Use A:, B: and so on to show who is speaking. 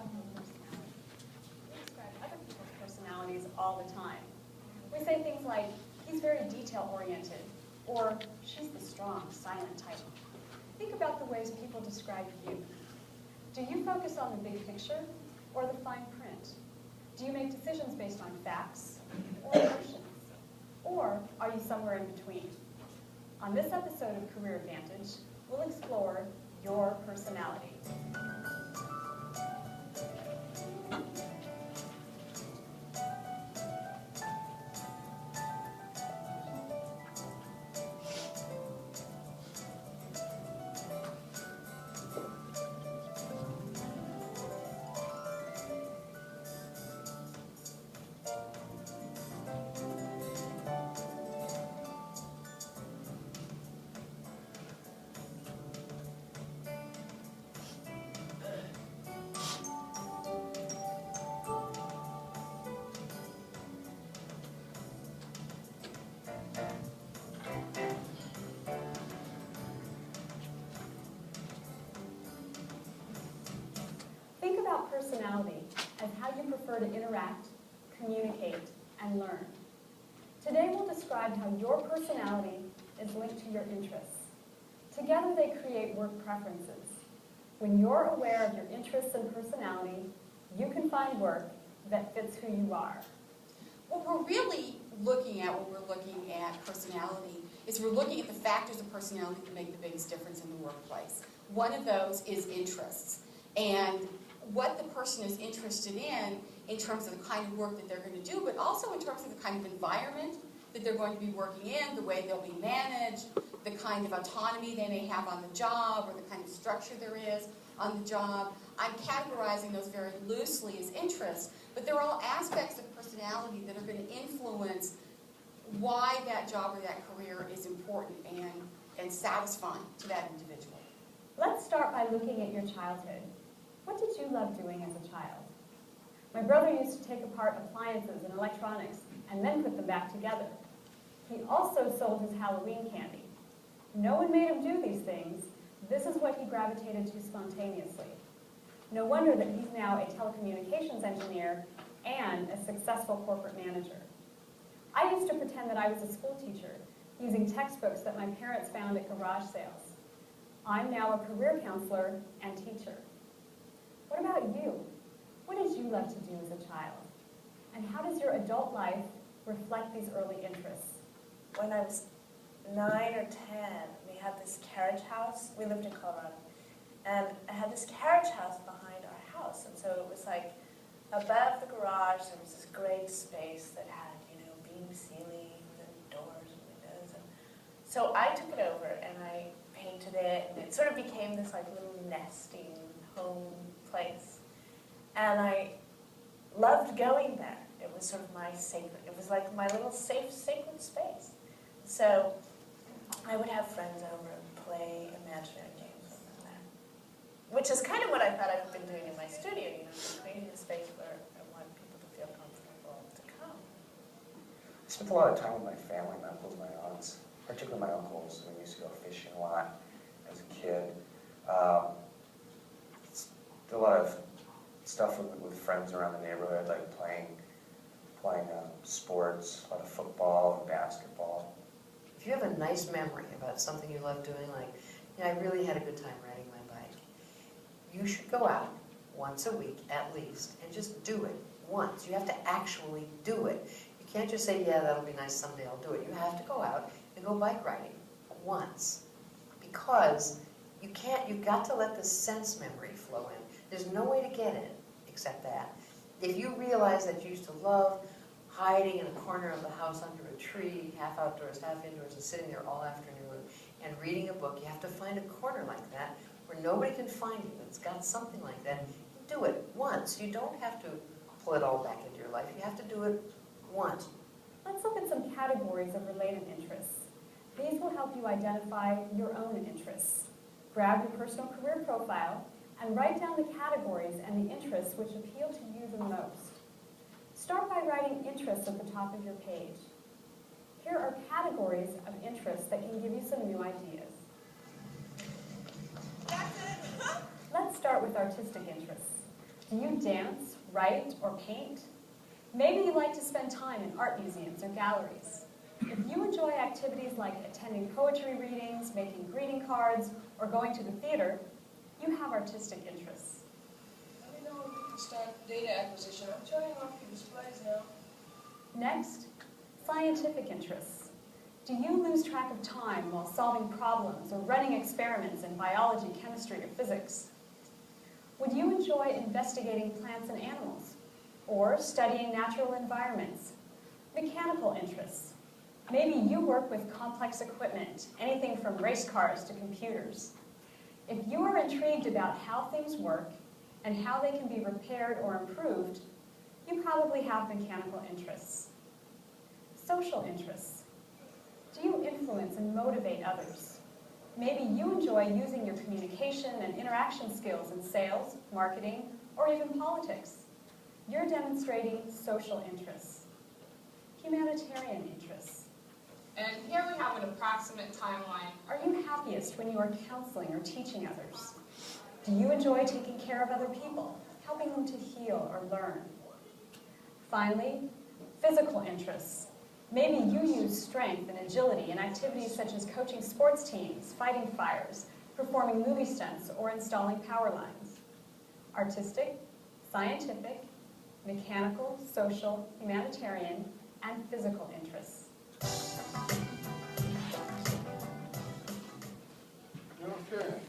A: about your personality. We describe other people's personalities all the time. We say things like, he's very detail-oriented, or she's the strong, silent type. Think about the ways people describe you. Do you focus on the big picture or the fine print? Do you make decisions based on facts or emotions? Or are you somewhere in between? On this episode of Career Advantage, we'll explore your personality. Think about personality as how you prefer to interact, communicate, and learn. Today we'll describe how your personality is linked to your interests. Together they create work preferences. When you're aware of your interests and personality, you can find work that fits who you are.
B: What we're really looking at when we're looking at personality is we're looking at the factors of personality that make the biggest difference in the workplace. One of those is interests. And what the person is interested in terms of the kind of work that they're going to do, but also in terms of the kind of environment that they're going to be working in, the way they'll be managed, the kind of autonomy they may have on the job, or the kind of structure there is on the job. I'm categorizing those very loosely as interests, but they're all aspects of personality that are going to influence why that job or that career is important and satisfying to that individual.
A: Let's start by looking at your childhood. What did you love doing as a child? My brother used to take apart appliances and electronics and then put them back together. He also sold his Halloween candy. No one made him do these things. This is what he gravitated to spontaneously. No wonder that he's now a telecommunications engineer and a successful corporate manager. I used to pretend that I was a school teacher, using textbooks that my parents found at garage sales. I'm now a career counselor and teacher. What about you? What did you love to do as a child? And how does your adult life reflect these early interests?
C: When I was 9 or 10, we had this carriage house. We lived in Colorado. And I had this carriage house behind our house. And so it was like above the garage, there was this great space that had, beam ceilings and doors and windows. And so I took it over and I painted it. And it sort of became this like little nesting home place. And I loved going there. It was sort of my sacred, it was like my little safe, sacred space. So I would have friends over and play imaginary games with them there. Which is kind of what I thought I've been doing in my studio, creating a space where I want people to feel comfortable to come.
D: I spent a lot of time with my family, my uncles, my aunts, particularly my uncles. We used to go fishing a lot as a kid. Did a lot of stuff with friends around the neighborhood, like playing sports, a lot of football and basketball.
E: If you have a nice memory about something you love doing, like, I really had a good time riding my bike, you should go out once a week at least and just do it once. You have to actually do it. You can't just say, yeah, that'll be nice, someday I'll do it. You have to go out and go bike riding once, because you've got to let the sense memory flow in. There's no way to get it except that. If you realize that you used to love hiding in a corner of the house under a tree, half outdoors, half indoors, and sitting there all afternoon and reading a book, you have to find a corner like that where nobody can find you that's got something like that. Do it once. You don't have to pull it all back into your life. You have to do it once.
A: Let's look at some categories of related interests. These will help you identify your own interests. Grab your personal career profile and write down the categories and the interests which appeal to you the most. Start by writing interests at the top of your page. Here are categories of interests that can give you some new ideas. Let's start with artistic interests. Do you dance, write, or paint? Maybe you like to spend time in art museums or galleries. If you enjoy activities like attending poetry readings, making greeting cards, or going to the theater, you have artistic interests.
F: Let me know if we can start data acquisition. I'm trying off your displays now.
A: Next, scientific interests. Do you lose track of time while solving problems or running experiments in biology, chemistry, or physics? Would you enjoy investigating plants and animals, or studying natural environments? Mechanical interests. Maybe you work with complex equipment, anything from race cars to computers. If you are intrigued about how things work and how they can be repaired or improved, you probably have mechanical interests. Social interests. Do you influence and motivate others? Maybe you enjoy using your communication and interaction skills in sales, marketing, or even politics. You're demonstrating social interests. Humanitarian interests.
G: And here we have an approximate timeline.
A: Are you happiest when you are counseling or teaching others? Do you enjoy taking care of other people, helping them to heal or learn? Finally, physical interests. Maybe you use strength and agility in activities such as coaching sports teams, fighting fires, performing movie stunts, or installing power lines. Artistic, scientific, mechanical, social, humanitarian, and physical interests.
F: You're finished.